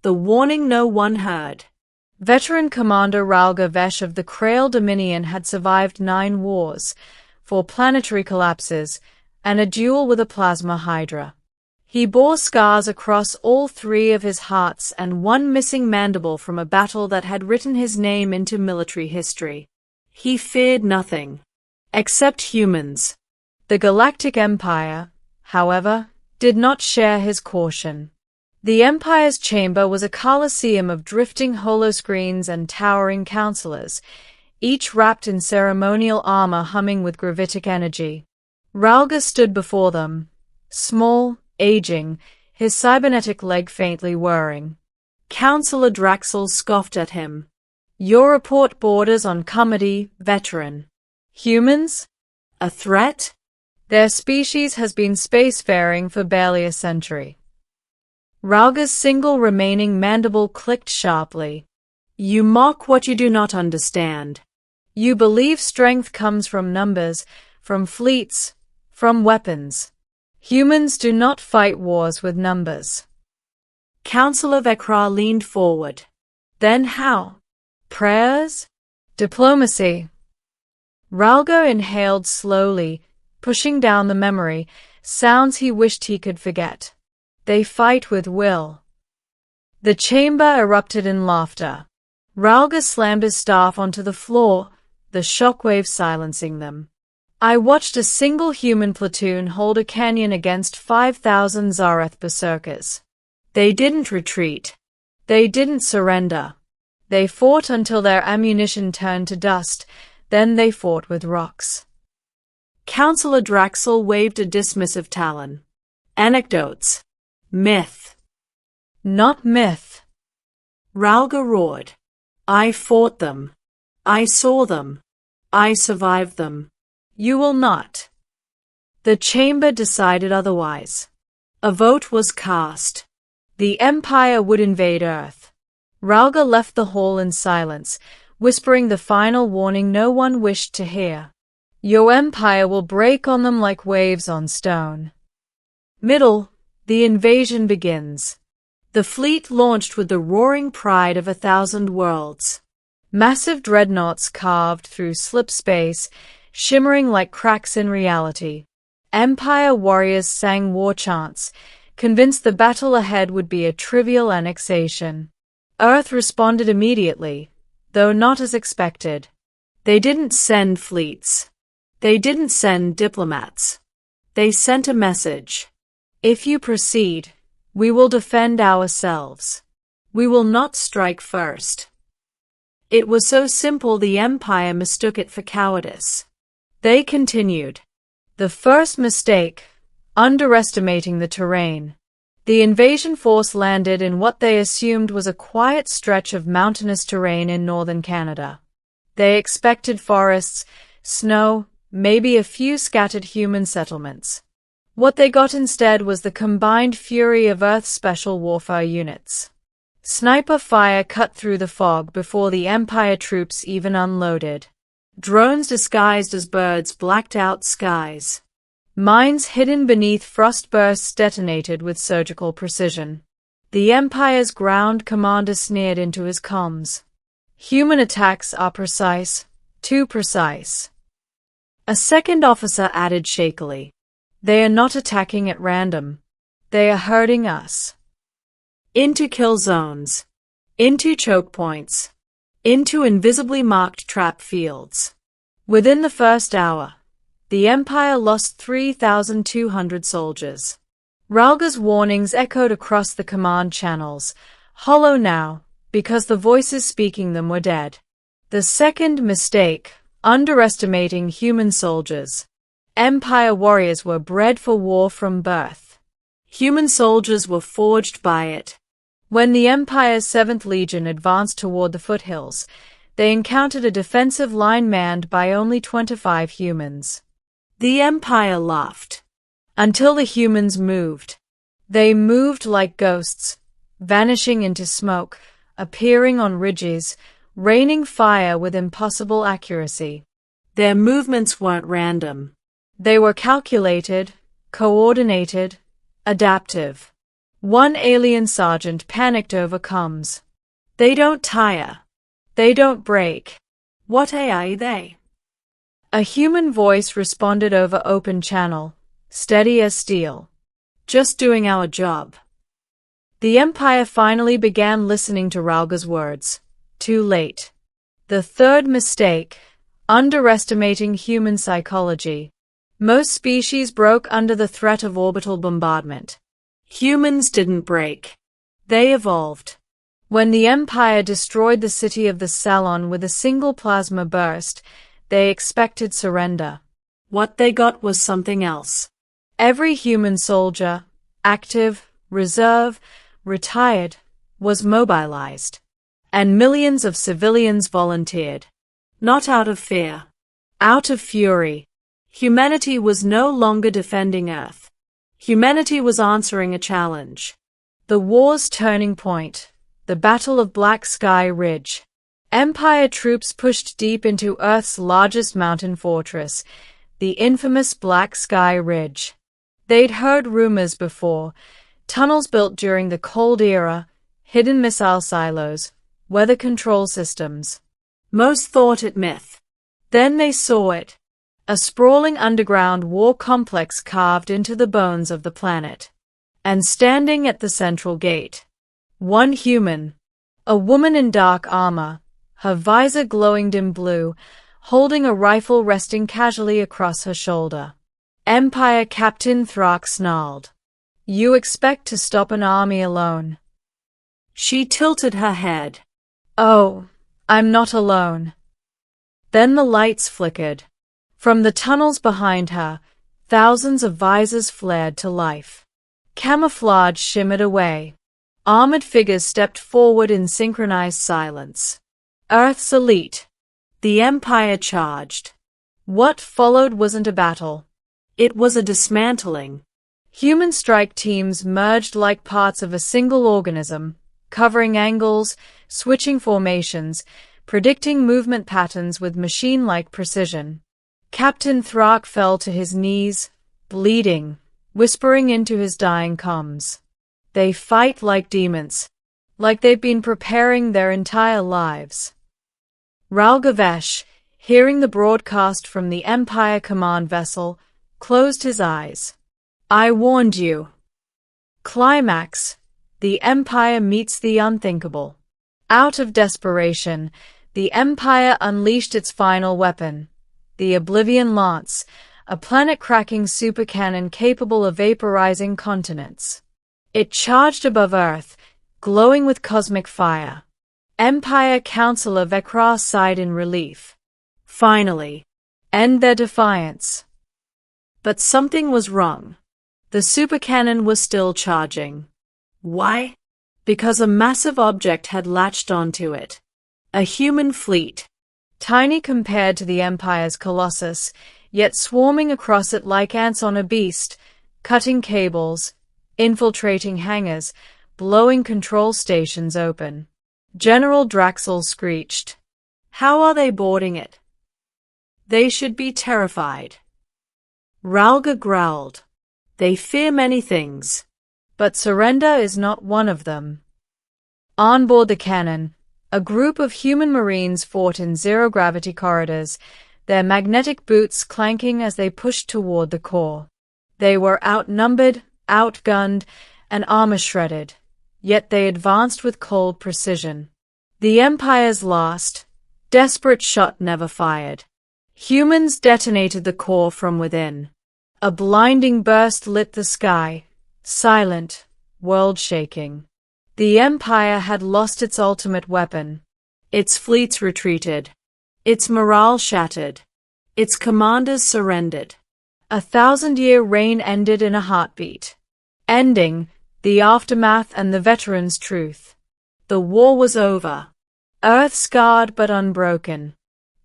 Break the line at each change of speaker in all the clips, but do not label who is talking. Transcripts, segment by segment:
The warning no one heard.
Veteran Commander Ralga Vesh of the Krail Dominion had survived 9 wars, 4 planetary collapses, and a duel with a plasma hydra. He bore scars across all 3 of his hearts and 1 missing mandible from a battle that had written his name into military history. He feared nothing. Except humans. The Galactic Empire, however, did not share his caution. The Empire's chamber was a coliseum of drifting holoscreens and towering counselors, each wrapped in ceremonial armor humming with gravitic energy. Ralga stood before them, small, aging, his cybernetic leg faintly whirring. Counselor Draxel scoffed at him. Your report borders on comedy, veteran. Humans? A threat? Their species has been spacefaring for barely a century. Ralga's single remaining mandible clicked sharply. You mock what you do not understand. You believe strength comes from numbers, from fleets, from weapons. Humans do not fight wars with numbers.
Counselor Vekra leaned forward. Then how? Prayers?
Diplomacy. Ralga inhaled slowly, pushing down the memory, sounds he wished he could forget. They fight with will. The chamber erupted in laughter. Ralga slammed his staff onto the floor, the shockwaves silencing them. I watched a single human platoon hold a canyon against 5,000 Zareth berserkers. They didn't retreat. They didn't surrender. They fought until their ammunition turned to dust, then they fought with rocks.
Counselor Draxel waved a dismissive talon. Anecdotes. Myth.
Not myth.
Ralga roared. I fought them. I saw them. I survived them.
You will not.
The chamber decided otherwise. A vote was cast.
The Empire would invade Earth. Ralga left the hall in silence, whispering the final warning no one wished to hear. Your Empire will break on them like waves on stone.
Middle, the invasion begins. The fleet launched with the roaring pride of 1,000 worlds.
Massive dreadnoughts carved through slip space, shimmering like cracks in reality. Empire warriors sang war chants, convinced the battle ahead would be a trivial annexation. Earth responded immediately, though not as expected.
They didn't send fleets. They didn't send diplomats. They sent a message. If you proceed, we will defend ourselves. We will not strike first. It was so simple the Empire mistook it for cowardice. They continued. The first mistake, underestimating the terrain. The invasion force landed in what they assumed was a quiet stretch of mountainous terrain in northern Canada. They expected forests, snow, maybe a few scattered human settlements. What they got instead was the combined fury of Earth's special warfare units. Sniper fire cut through the fog before the Empire troops even unloaded. Drones disguised as birds blacked out skies. Mines hidden beneath frost bursts detonated with surgical precision. The Empire's ground commander sneered into his comms. Human attacks are precise, too precise. A second officer added shakily. They are not attacking at random. They are herding us. Into kill zones. Into choke points. Into invisibly marked trap fields. Within the first hour, the Empire lost 3,200 soldiers. Ralga's warnings echoed across the command channels, hollow now, because the voices speaking them were dead. The second mistake, underestimating human soldiers. Empire warriors were bred for war from birth. Human soldiers were forged by it. When the Empire's 7th Legion advanced toward the foothills, they encountered a defensive line manned by only 25 humans. The Empire laughed. Until the humans moved. They moved like ghosts, vanishing into smoke, appearing on ridges, raining fire with impossible accuracy. Their movements weren't random. They were calculated, coordinated, adaptive.
One alien sergeant panicked over comms.
They don't tire. They don't break. What AI are they?
A human voice responded over open channel, steady as steel.
Just doing our job.
The Empire finally began listening to Ralga's words. Too late. The third mistake, underestimating human psychology. Most species broke under the threat of orbital bombardment.
Humans didn't break. They evolved.
When the Empire destroyed the city of the Salon with a single plasma burst, they expected surrender.
What they got was something else.
Every human soldier, active, reserve, retired, was mobilized. And millions of civilians volunteered.
Not out of fear.
Out of fury.
Humanity was no longer defending Earth. Humanity was answering a challenge.
The war's turning point. The Battle of Black Sky Ridge. Empire troops pushed deep into Earth's largest mountain fortress, the infamous Black Sky Ridge. They'd heard rumors before, tunnels built during the Cold Era, hidden missile silos, weather control systems.
Most thought it myth.
Then they saw it. A sprawling underground war complex carved into the bones of the planet. And standing at the central gate. One human. A woman in dark armor, her visor glowing dim blue, holding a rifle resting casually across her shoulder. Empire Captain Thrak snarled. You expect to stop an army alone?
She tilted her head.
Oh, I'm not alone. Then the lights flickered. From the tunnels behind her, thousands of visors flared to life. Camouflage shimmered away. Armored figures stepped forward in synchronized silence. Earth's elite.
The Empire charged.
What followed wasn't a battle.
It was a dismantling.
Human strike teams merged like parts of a single organism, covering angles, switching formations, predicting movement patterns with machine-like precision. Captain Thrak fell to his knees, bleeding, whispering into his dying comms. They fight like demons, like they've been preparing their entire lives. Ralgavesh, hearing the broadcast from the Empire command vessel, closed his eyes. I warned you. Climax. The Empire meets the unthinkable. Out of desperation, the Empire unleashed its final weapon. The Oblivion Lance, a planet-cracking supercannon capable of vaporizing continents. It charged above Earth, glowing with cosmic fire. Empire Counselor Vekrar sighed in relief.
Finally.
End their defiance.
But something was wrong. The supercannon was still charging. Why? Because a massive object had latched onto it. A human fleet.
Tiny compared to the Empire's Colossus, yet swarming across it like ants on a beast, cutting cables, infiltrating hangars, blowing control stations open. General Draxel screeched.
How are they boarding it? They should be terrified. Ralga growled. They fear many things.
But surrender is not one of them. On board the cannon, a group of human marines fought in zero-gravity corridors, their magnetic boots clanking as they pushed toward the core. They were outnumbered, outgunned, and armor-shredded, yet they advanced with cold precision. The Empire's last, desperate shot never fired. Humans detonated the core from within. A blinding burst lit the sky, silent, world-shaking. The Empire had lost its ultimate weapon. Its fleets retreated. Its morale shattered. Its commanders surrendered. 1,000-year reign ended in a heartbeat. Ending, the aftermath and the veterans' truth. The war was over. Earth scarred but unbroken.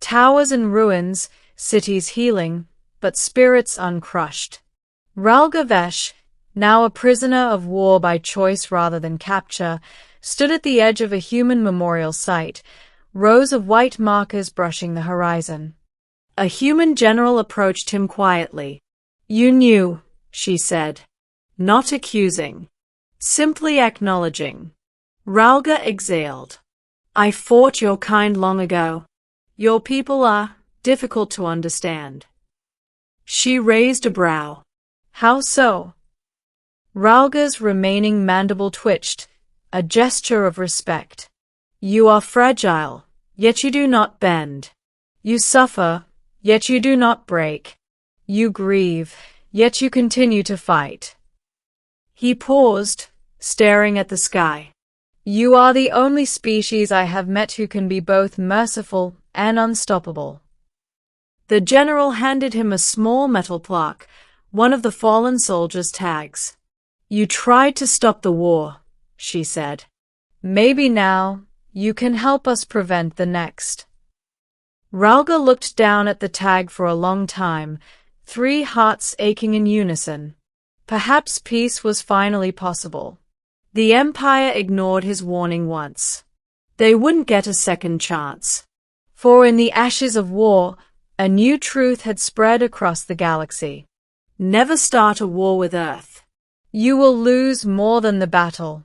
Towers in ruins, cities healing, but spirits uncrushed. Ralgavesh, now a prisoner of war by choice rather than capture, stood at the edge of a human memorial site, rows of white markers brushing the horizon. A human general approached him quietly. You knew, she said. Not accusing.
Simply acknowledging. Ralga exhaled. I fought your kind long ago. Your people are difficult to understand. She raised a brow. How so? Ralga's remaining mandible twitched, a gesture of respect. You are fragile, yet you do not bend. You suffer, yet you do not break. You grieve, yet you continue to fight. He paused, staring at the sky. You are the only species I have met who can be both merciful and unstoppable. The general handed him a small metal plaque, one of the fallen soldiers' tags. You tried to stop the war, she said. Maybe now you can help us prevent the next. Ralga looked down at the tag for a long time, 3 hearts aching in unison. Perhaps peace was finally possible. The Empire ignored his warning once. They wouldn't get a second chance. For in the ashes of war, a new truth had spread across the galaxy. Never start a war with Earth. You will lose more than the battle.